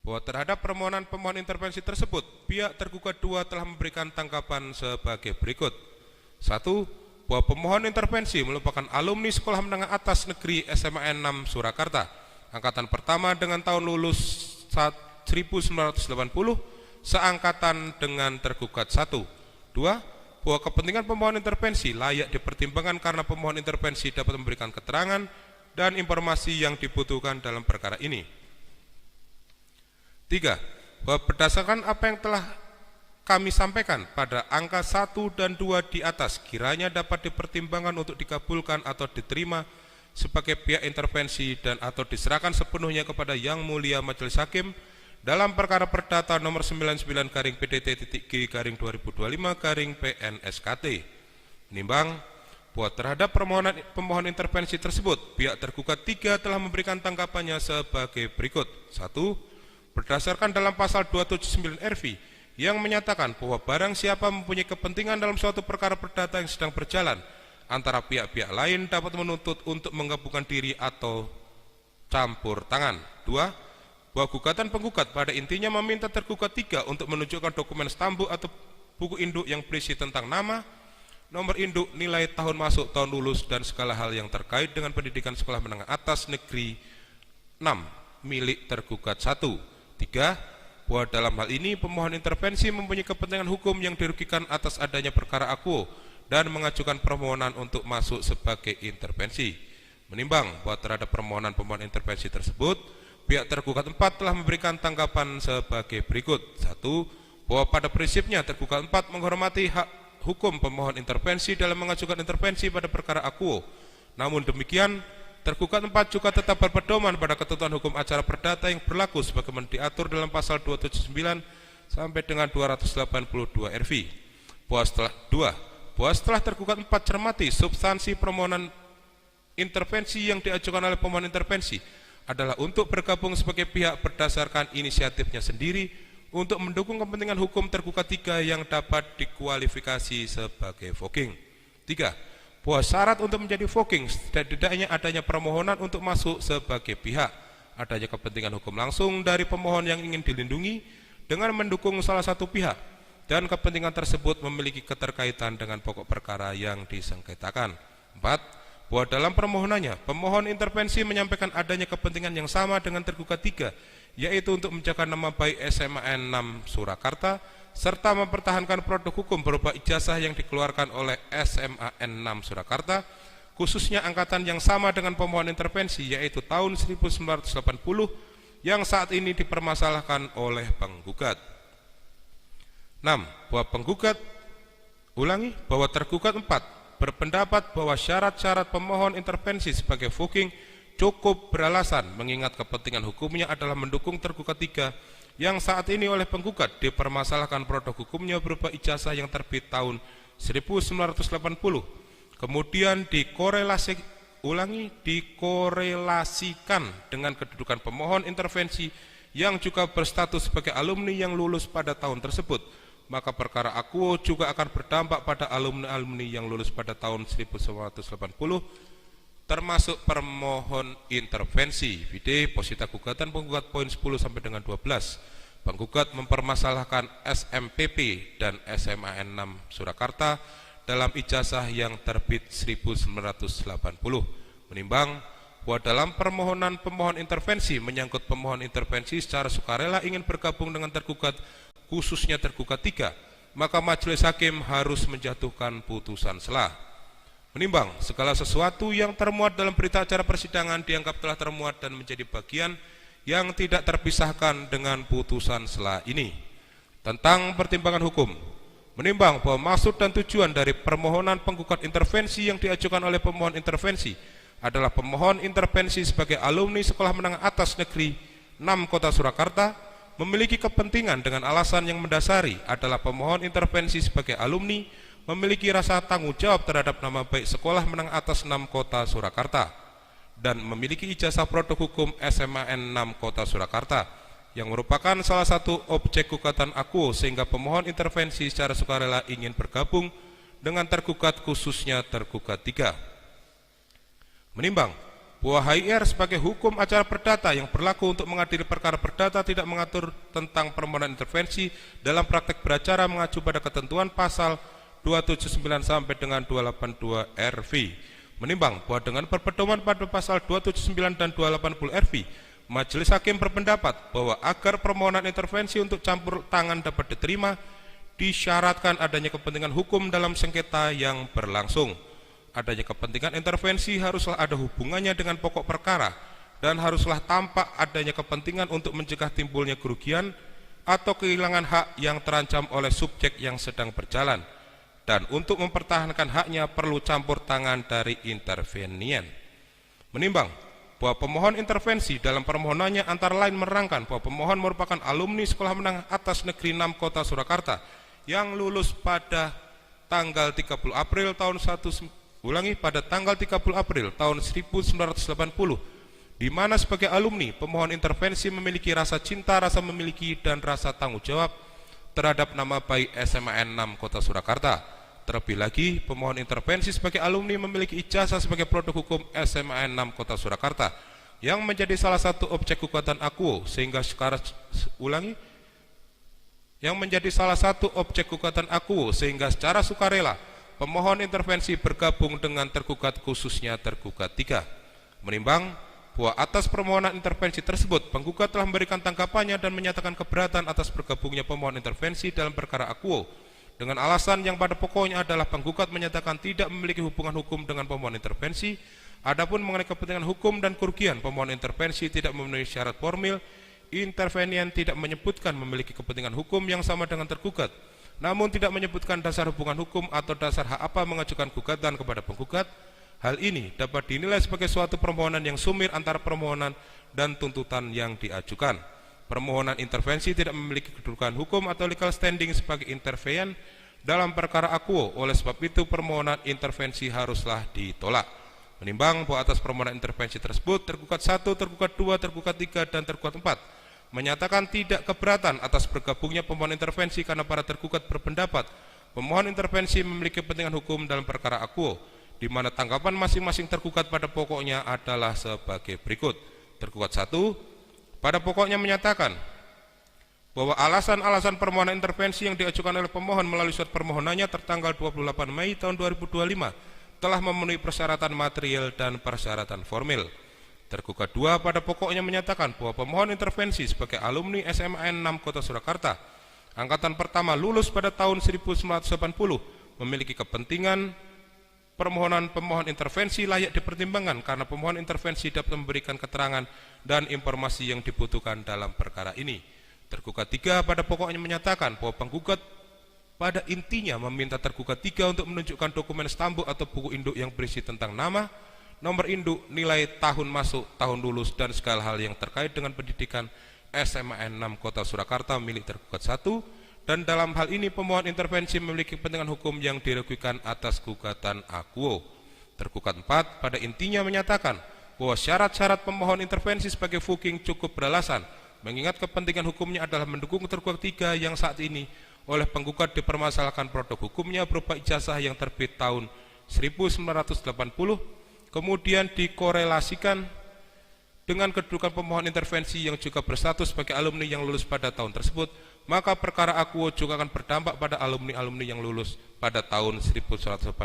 bahwa terhadap permohonan pemohon intervensi tersebut, pihak tergugat 2 telah memberikan tanggapan sebagai berikut. 1. Bahwa pemohon intervensi merupakan alumni Sekolah Menengah Atas Negeri SMA 6 Surakarta, angkatan pertama dengan tahun lulus 1980, seangkatan dengan tergugat 1. 2. Bahwa kepentingan pemohon intervensi layak dipertimbangkan karena pemohon intervensi dapat memberikan keterangan dan informasi yang dibutuhkan dalam perkara ini. 3. Bahwa berdasarkan apa yang telah kami sampaikan pada angka 1 dan 2 di atas, kiranya dapat dipertimbangkan untuk dikabulkan atau diterima sebagai pihak intervensi dan atau diserahkan sepenuhnya kepada Yang Mulia Majelis Hakim dalam perkara perdata nomor 99-PT-G-2025-PNSKT. Menimbang bahwa terhadap pemohon intervensi tersebut, pihak tergugat 3 telah memberikan tanggapannya sebagai berikut. 1. Berdasarkan dalam pasal 279 RV yang menyatakan bahwa barang siapa mempunyai kepentingan dalam suatu perkara perdata yang sedang berjalan antara pihak-pihak lain dapat menuntut untuk menggabungkan diri atau campur tangan. 2. Bahwa gugatan penggugat pada intinya meminta tergugat 3 untuk menunjukkan dokumen stambuk atau buku induk yang berisi tentang nama, nomor induk, nilai tahun masuk, tahun lulus, dan segala hal yang terkait dengan pendidikan Sekolah Menengah Atas Negeri 6 milik tergugat 1. 3. Bahwa dalam hal ini pemohon intervensi mempunyai kepentingan hukum yang dirugikan atas adanya perkara akuo dan mengajukan permohonan untuk masuk sebagai intervensi. Menimbang bahwa terhadap permohonan pemohon intervensi tersebut, pihak tergugat 4 telah memberikan tanggapan sebagai berikut. 1. Bahwa pada prinsipnya tergugat 4 menghormati hak hukum pemohon intervensi dalam mengajukan intervensi pada perkara akuo. Namun demikian, tergugat 4 juga tetap berpedoman pada ketentuan hukum acara perdata yang berlaku sebagaimana diatur dalam pasal 279 sampai dengan 282 RV. Bahwa setelah tergugat 4 cermati substansi permohonan intervensi yang diajukan oleh pemohon intervensi adalah untuk bergabung sebagai pihak berdasarkan inisiatifnya sendiri untuk mendukung kepentingan hukum tergugat 3 yang dapat dikualifikasi sebagai voking. 3. Bahwa syarat untuk menjadi voking setidaknya adanya permohonan untuk masuk sebagai pihak, adanya kepentingan hukum langsung dari pemohon yang ingin dilindungi dengan mendukung salah satu pihak, dan kepentingan tersebut memiliki keterkaitan dengan pokok perkara yang disengketakan. 4. Bahwa dalam permohonannya, pemohon intervensi menyampaikan adanya kepentingan yang sama dengan tergugat 3, yaitu untuk menjaga nama baik SMA 6 Surakarta, serta mempertahankan produk hukum berupa ijazah yang dikeluarkan oleh SMA 6 Surakarta, khususnya angkatan yang sama dengan pemohon intervensi, yaitu tahun 1980, yang saat ini dipermasalahkan oleh penggugat. 6. Bahwa tergugat 4 berpendapat bahwa syarat-syarat pemohon intervensi sebagai voking cukup beralasan mengingat kepentingan hukumnya adalah mendukung tergugat 3 yang saat ini oleh penggugat dipermasalahkan produk hukumnya berupa ijazah yang terbit tahun 1980, kemudian dikorelasikan dengan kedudukan pemohon intervensi yang juga berstatus sebagai alumni yang lulus pada tahun tersebut, maka perkara akuo juga akan berdampak pada alumni-alumni yang lulus pada tahun 1980, termasuk permohon intervensi. Vide posita gugatan penggugat poin 10 sampai dengan 12. Penggugat mempermasalahkan SMPP dan SMA 6 Surakarta dalam ijazah yang terbit 1980. Menimbang bahwa dalam permohonan pemohon intervensi menyangkut pemohon intervensi secara sukarela ingin bergabung dengan tergugat, khususnya tergugat 3, maka majelis hakim harus menjatuhkan putusan sela. Menimbang segala sesuatu yang termuat dalam berita acara persidangan dianggap telah termuat dan menjadi bagian yang tidak terpisahkan dengan putusan sela ini. Tentang pertimbangan hukum, menimbang bahwa maksud dan tujuan dari permohonan penggugat intervensi yang diajukan oleh pemohon intervensi adalah pemohon intervensi sebagai alumni Sekolah Menengah Atas Negeri 6 Kota Surakarta memiliki kepentingan dengan alasan yang mendasari adalah pemohon intervensi sebagai alumni memiliki rasa tanggung jawab terhadap nama baik Sekolah Menengah Atas 6 Kota Surakarta dan memiliki ijazah produk hukum SMA 6 Kota Surakarta yang merupakan salah satu objek gugatan akuo, sehingga pemohon intervensi secara sukarela ingin bergabung dengan tergugat, khususnya tergugat 3. Menimbang bahwa HIR sebagai hukum acara perdata yang berlaku untuk mengadili perkara perdata tidak mengatur tentang permohonan intervensi dalam praktek beracara mengacu pada ketentuan pasal 279 sampai dengan 282 RV. Menimbang bahwa dengan berpedoman pada pasal 279 dan 280 RV, Majelis Hakim berpendapat bahwa agar permohonan intervensi untuk campur tangan dapat diterima, disyaratkan adanya kepentingan hukum dalam sengketa yang berlangsung. Adanya kepentingan intervensi haruslah ada hubungannya dengan pokok perkara dan haruslah tampak adanya kepentingan untuk mencegah timbulnya kerugian atau kehilangan hak yang terancam oleh subjek yang sedang berjalan, dan untuk mempertahankan haknya perlu campur tangan dari intervenien. Menimbang bahwa pemohon intervensi dalam permohonannya antara lain menerangkan bahwa pemohon merupakan alumni Sekolah Menengah Atas Negeri 6 Kota Surakarta yang lulus pada tanggal 30 April tahun 1980, di mana sebagai alumni pemohon intervensi memiliki rasa cinta, rasa memiliki, dan rasa tanggung jawab terhadap nama baik SMAN 6 Kota Surakarta. Terlebih lagi, pemohon intervensi sebagai alumni memiliki ijazah sebagai produk hukum SMAN 6 Kota Surakarta yang menjadi salah satu objek gugatan akuo sehingga secara sukarela pemohon intervensi bergabung dengan tergugat, khususnya tergugat 3. Menimbang bahwa atas permohonan intervensi tersebut, penggugat telah memberikan tanggapannya dan menyatakan keberatan atas bergabungnya pemohon intervensi dalam perkara akuo dengan alasan yang pada pokoknya adalah penggugat menyatakan tidak memiliki hubungan hukum dengan pemohon intervensi. Adapun mengenai kepentingan hukum dan kerugian, pemohon intervensi tidak memenuhi syarat formil. Intervenien tidak menyebutkan memiliki kepentingan hukum yang sama dengan tergugat, namun tidak menyebutkan dasar hubungan hukum atau dasar hak apa mengajukan gugatan kepada penggugat. Hal ini dapat dinilai sebagai suatu permohonan yang sumir antara permohonan dan tuntutan yang diajukan. Permohonan intervensi tidak memiliki kedudukan hukum atau legal standing sebagai intervenien dalam perkara akuo. Oleh sebab itu, permohonan intervensi haruslah ditolak. Menimbang bahwa atas permohonan intervensi tersebut, tergugat 1, tergugat 2, tergugat 3, dan tergugat 4 menyatakan tidak keberatan atas bergabungnya pemohon intervensi karena para tergugat berpendapat pemohon intervensi memiliki kepentingan hukum dalam perkara akuo, di mana tanggapan masing-masing tergugat pada pokoknya adalah sebagai berikut. Tergugat 1 pada pokoknya menyatakan bahwa alasan-alasan permohonan intervensi yang diajukan oleh pemohon melalui surat permohonannya tertanggal 28 Mei tahun 2025 telah memenuhi persyaratan material dan persyaratan formil. Tergugat 2 pada pokoknya menyatakan bahwa pemohon intervensi sebagai alumni SMAN 6 Kota Surakarta angkatan pertama lulus pada tahun 1980 memiliki kepentingan permohonan pemohon intervensi layak dipertimbangkan karena pemohon intervensi dapat memberikan keterangan dan informasi yang dibutuhkan dalam perkara ini. Tergugat 3 pada pokoknya menyatakan bahwa penggugat pada intinya meminta tergugat 3 untuk menunjukkan dokumen stambuk atau buku induk yang berisi tentang nama, nomor induk, nilai tahun masuk, tahun lulus, dan segala hal yang terkait dengan pendidikan SMAN 6 Kota Surakarta milik tergugat 1, dan dalam hal ini pemohon intervensi memiliki kepentingan hukum yang dirugikan atas gugatan akuo. Tergugat 4 pada intinya menyatakan bahwa syarat-syarat pemohon intervensi sebagai fuking cukup beralasan, mengingat kepentingan hukumnya adalah mendukung tergugat 3 yang saat ini oleh penggugat dipermasalahkan produk hukumnya berupa ijazah yang terbit tahun 1980, kemudian dikorelasikan dengan kedudukan pemohon intervensi yang juga berstatus sebagai alumni yang lulus pada tahun tersebut, maka perkara akuo juga akan berdampak pada alumni-alumni yang lulus pada tahun 1980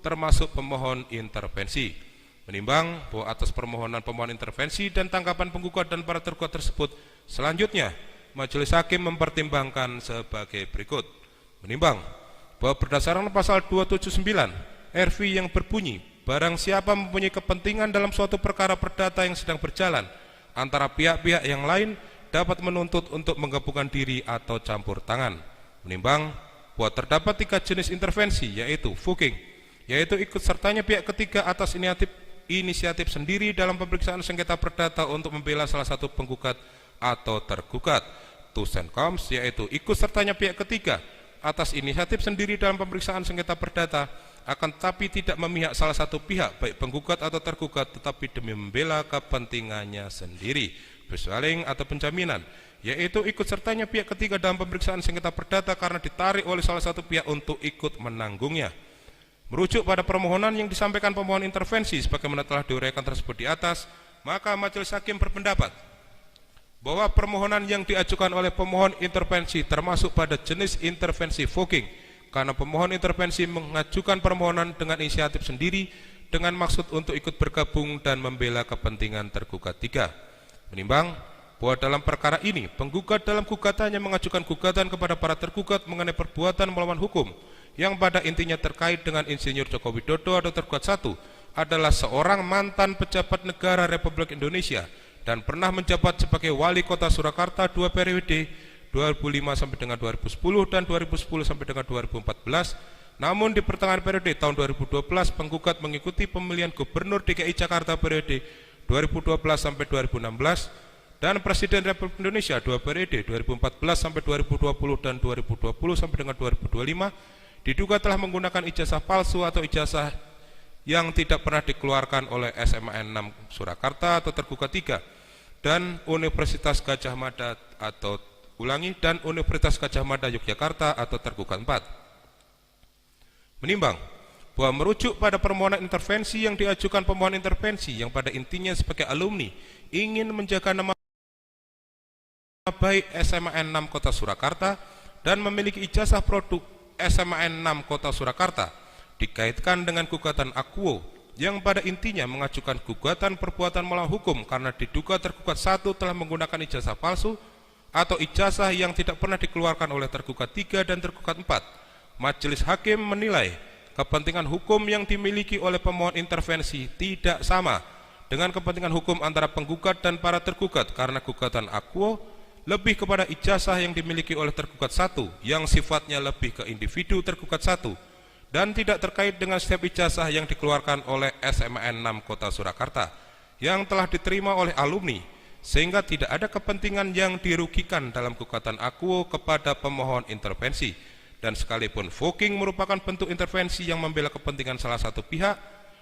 termasuk pemohon intervensi. Menimbang bahwa atas permohonan pemohon intervensi dan tanggapan penggugat dan para tergugat tersebut, selanjutnya Majelis Hakim mempertimbangkan sebagai berikut. Menimbang bahwa berdasarkan pasal 279 RV yang berbunyi, barang siapa mempunyai kepentingan dalam suatu perkara perdata yang sedang berjalan antara pihak-pihak yang lain dapat menuntut untuk menggabungkan diri atau campur tangan. Menimbang bahwa terdapat 3 jenis intervensi, yaitu fuking, yaitu ikut sertanya pihak ketiga atas inisiatif sendiri dalam pemeriksaan sengketa perdata untuk membela salah satu penggugat atau tergugat. Tusenkoms, yaitu ikut sertanya pihak ketiga atas inisiatif sendiri dalam pemeriksaan sengketa perdata, akan tetapi tidak memihak salah satu pihak baik penggugat atau tergugat, tetapi demi membela kepentingannya sendiri, persualing atau penjaminan, yaitu ikut sertanya pihak ketiga dalam pemeriksaan sengketa perdata karena ditarik oleh salah satu pihak untuk ikut menanggungnya. Merujuk pada permohonan yang disampaikan pemohon intervensi sebagaimana telah diuraikan tersebut di atas, maka majelis hakim berpendapat bahwa permohonan yang diajukan oleh pemohon intervensi termasuk pada jenis intervensi voking, karena pemohon intervensi mengajukan permohonan dengan inisiatif sendiri dengan maksud untuk ikut bergabung dan membela kepentingan tergugat 3. Menimbang bahwa dalam perkara ini penggugat dalam gugatannya mengajukan gugatan kepada para tergugat mengenai perbuatan melawan hukum yang pada intinya terkait dengan Insinyur Joko Widodo atau tergugat 1 adalah seorang mantan pejabat negara Republik Indonesia dan pernah menjabat sebagai wali kota Surakarta 2 periode 2005 sampai dengan 2010 dan 2010 sampai dengan 2014. Namun di pertengahan periode tahun 2012 penggugat mengikuti pemilihan gubernur DKI Jakarta periode 2012 sampai 2016 dan Presiden Republik Indonesia 2 periode 2014 sampai 2020 dan 2020 sampai dengan 2025 diduga telah menggunakan ijazah palsu atau ijazah yang tidak pernah dikeluarkan oleh SMAN 6 Surakarta atau tergugat 3 dan Universitas Gadjah Mada atau dan Universitas Gadjah Mada Yogyakarta atau tergugat 4. Menimbang bahwa merujuk pada permohonan intervensi yang diajukan pemohon intervensi yang pada intinya sebagai alumni ingin menjaga nama baik SMAN 6 Kota Surakarta dan memiliki ijazah produk SMAN 6 Kota Surakarta dikaitkan dengan gugatan akuo yang pada intinya mengajukan gugatan perbuatan melawan hukum karena diduga tergugat 1 telah menggunakan ijazah palsu atau ijazah yang tidak pernah dikeluarkan oleh tergugat 3 dan tergugat 4. Majelis hakim menilai kepentingan hukum yang dimiliki oleh pemohon intervensi tidak sama dengan kepentingan hukum antara penggugat dan para tergugat karena gugatan akuo lebih kepada ijazah yang dimiliki oleh tergugat 1 yang sifatnya lebih ke individu tergugat 1 dan tidak terkait dengan setiap ijazah yang dikeluarkan oleh SMAN 6 Kota Surakarta yang telah diterima oleh alumni, sehingga tidak ada kepentingan yang dirugikan dalam gugatan akuo kepada pemohon intervensi. Dan sekalipun voking merupakan bentuk intervensi yang membela kepentingan salah satu pihak,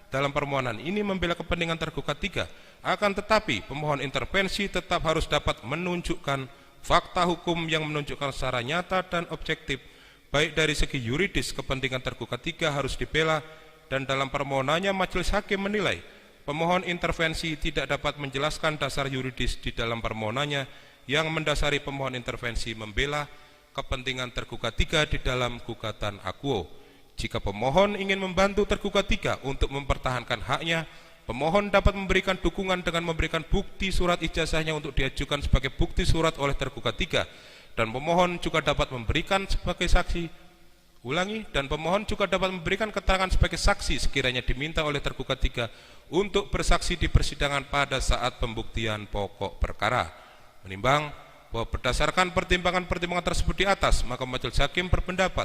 dalam permohonan ini membela kepentingan tergugat 3, akan tetapi pemohon intervensi tetap harus dapat menunjukkan fakta hukum yang menunjukkan secara nyata dan objektif baik dari segi yuridis kepentingan tergugat 3 harus dibela, dan dalam permohonannya majelis hakim menilai pemohon intervensi tidak dapat menjelaskan dasar yuridis di dalam permohonannya yang mendasari pemohon intervensi membela kepentingan tergugat 3 di dalam gugatan akuo. Jika pemohon ingin membantu tergugat 3 untuk mempertahankan haknya, pemohon dapat memberikan dukungan dengan memberikan bukti surat ijazahnya untuk diajukan sebagai bukti surat oleh tergugat 3. Dan pemohon juga dapat memberikan sebagai saksi, dan pemohon juga dapat memberikan keterangan sebagai saksi sekiranya diminta oleh tergugat 3 untuk bersaksi di persidangan pada saat pembuktian pokok perkara. Menimbang bahwa berdasarkan pertimbangan-pertimbangan tersebut di atas, maka majelis hakim berpendapat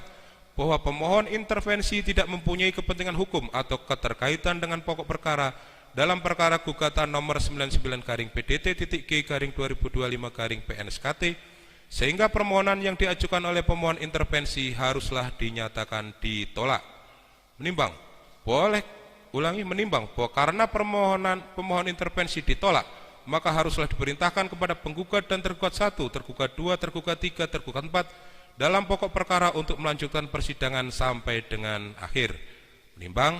bahwa pemohon intervensi tidak mempunyai kepentingan hukum atau keterkaitan dengan pokok perkara dalam perkara gugatan nomor 99-PT-G-2025-PNSKT, sehingga permohonan yang diajukan oleh pemohon intervensi haruslah dinyatakan ditolak. Menimbang bahwa karena pemohon intervensi ditolak, maka haruslah diperintahkan kepada penggugat dan tergugat 1, tergugat 2, tergugat 3, tergugat 4 dalam pokok perkara untuk melanjutkan persidangan sampai dengan akhir. Menimbang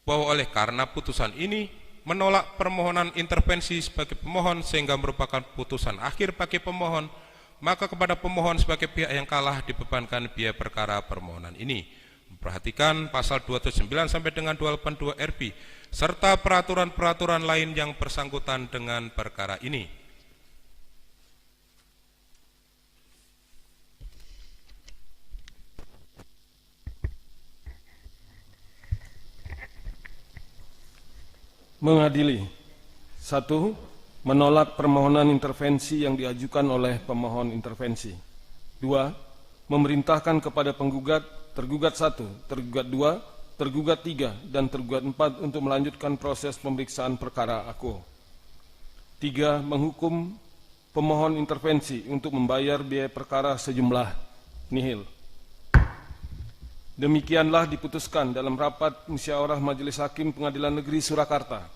bahwa karena putusan ini menolak permohonan intervensi sebagai pemohon sehingga merupakan putusan akhir bagi pemohon, maka kepada pemohon sebagai pihak yang kalah dibebankan biaya perkara permohonan ini. Memperhatikan pasal 279 sampai dengan 282 RP serta peraturan-peraturan lain yang bersangkutan dengan perkara ini. Mengadili. 1. Menolak permohonan intervensi yang diajukan oleh pemohon intervensi. 2. Memerintahkan kepada penggugat, tergugat 1, tergugat 2, tergugat 3, dan tergugat 4 untuk melanjutkan proses pemeriksaan perkara akuo. 3. Menghukum pemohon intervensi untuk membayar biaya perkara sejumlah nihil. Demikianlah diputuskan dalam rapat musyawarah Majelis Hakim Pengadilan Negeri Surakarta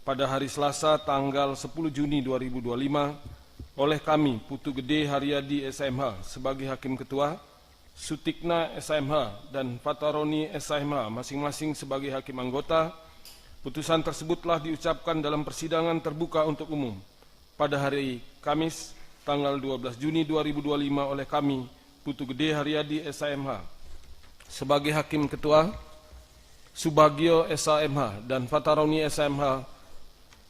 pada hari Selasa tanggal 10 Juni 2025 oleh kami Putu Gede Haryadi SMH sebagai Hakim Ketua Sutikna SHMH dan Fataroni SHMH masing-masing sebagai hakim anggota. Putusan tersebut telah diucapkan dalam persidangan terbuka untuk umum pada hari Kamis tanggal 12 Juni 2025 oleh kami, Putu Gede Haryadi SHMH sebagai hakim ketua, Subagio SHMH dan Fataroni SHMH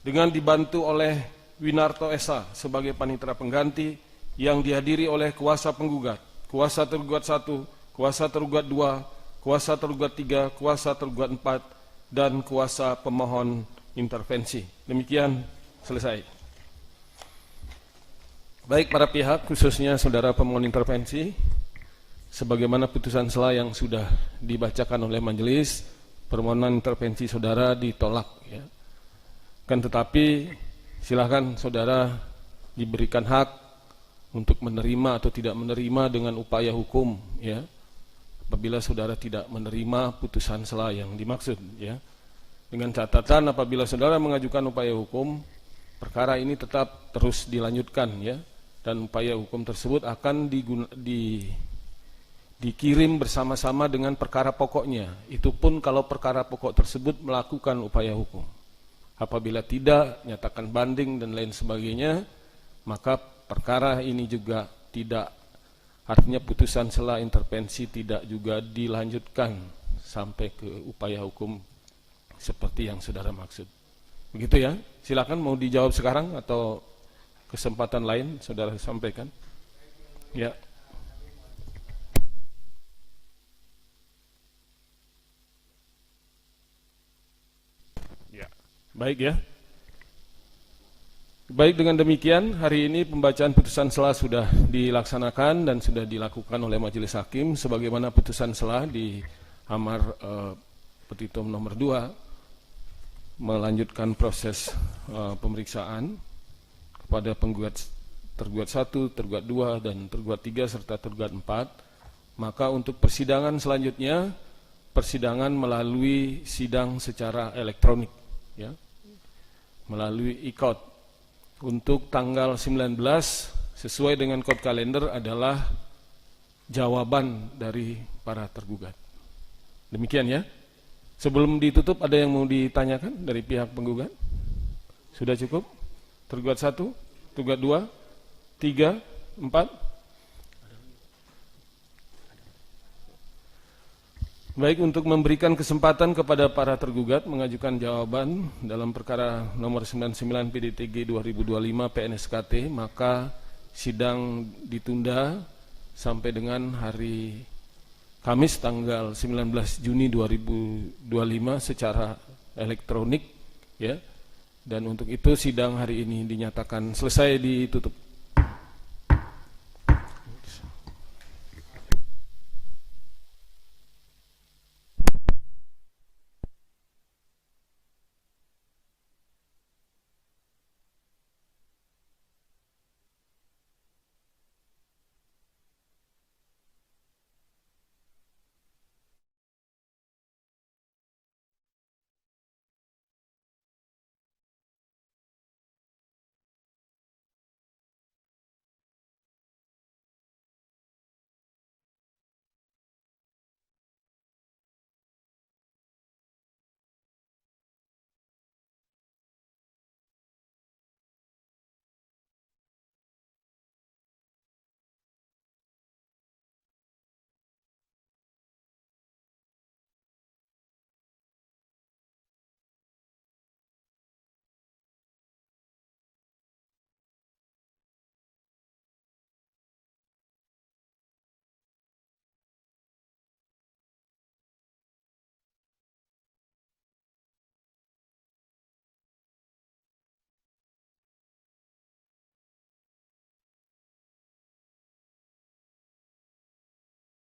dengan dibantu oleh Winarto SH sebagai panitera pengganti yang dihadiri oleh kuasa penggugat, kuasa tergugat 1, kuasa tergugat 2, kuasa tergugat 3, kuasa tergugat 4, dan kuasa pemohon intervensi. Demikian selesai. Baik para pihak, khususnya saudara pemohon intervensi, sebagaimana putusan sela yang sudah dibacakan oleh majelis, permohonan intervensi saudara ditolak. Ya. Kan tetapi silakan saudara diberikan hak untuk menerima atau tidak menerima dengan upaya hukum, ya. Apabila saudara tidak menerima putusan sela yang dimaksud, ya. Dengan catatan apabila saudara mengajukan upaya hukum, perkara ini tetap terus dilanjutkan, ya. Dan upaya hukum tersebut akan dikirim bersama-sama dengan perkara pokoknya. Itu pun kalau perkara pokok tersebut melakukan upaya hukum. Apabila tidak, nyatakan banding dan lain sebagainya, maka perkara ini juga tidak, artinya putusan sela intervensi tidak juga dilanjutkan sampai ke upaya hukum seperti yang saudara maksud. Begitu ya, silakan mau dijawab sekarang atau kesempatan lain saudara sampaikan. Ya. Ya, baik ya. Baik, dengan demikian hari ini pembacaan putusan sela sudah dilaksanakan dan sudah dilakukan oleh majelis hakim sebagaimana putusan sela di amar petitum nomor 2 melanjutkan proses pemeriksaan kepada penggugat tergugat 1, tergugat 2 dan tergugat 3 serta tergugat 4. Maka untuk persidangan selanjutnya, persidangan melalui sidang secara elektronik, ya, melalui e-court. Untuk tanggal 19 sesuai dengan kode kalender adalah jawaban dari para tergugat. Demikian ya. Sebelum ditutup ada yang mau ditanyakan dari pihak penggugat? Sudah cukup? Tergugat 1, tergugat 2, 3, 4. Baik, untuk memberikan kesempatan kepada para tergugat mengajukan jawaban dalam perkara nomor 99 PDTG 2025 PNSKT, maka sidang ditunda sampai dengan hari Kamis tanggal 19 Juni 2025 secara elektronik, ya. Dan untuk itu sidang hari ini dinyatakan selesai, ditutup.